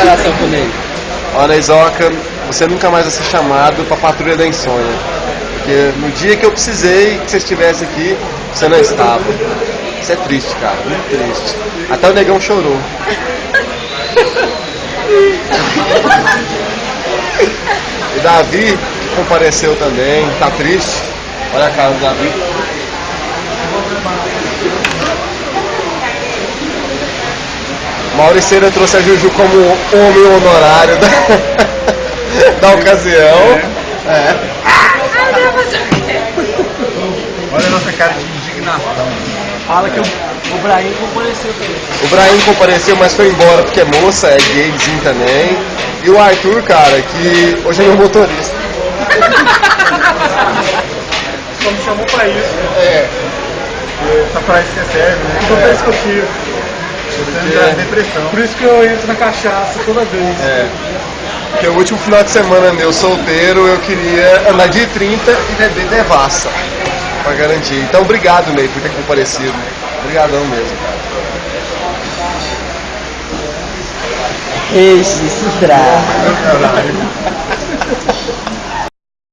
declaração pro Ney. Olha, Isoca, você nunca mais vai ser chamado pra Patrulha da Insônia. Porque no dia que eu precisei que você estivesse aqui, você não estava. Isso é triste, cara, muito triste. Até o negão chorou. E Davi, que compareceu também, tá triste. Olha a cara do Davi. Mauriceira trouxe a Juju como homem honorário da ocasião. Olha a nossa cara de indignação. Fala que o Brahim compareceu também. O Brahim compareceu, mas foi embora porque é moça, é gayzinho também. E o Arthur, cara, que hoje é meu motorista. Só me chamou pra isso. É. Só pra isso que é sério, né? Tudo bem discutível. Depressão. Por isso que eu entro na cachaça toda vez. É. Porque o último final de semana meu solteiro, eu queria andar de 30 e beber devassa. Pra garantir. Então, obrigado, Ney, por ter comparecido. Obrigadão mesmo, cara. Registrar. Caralho.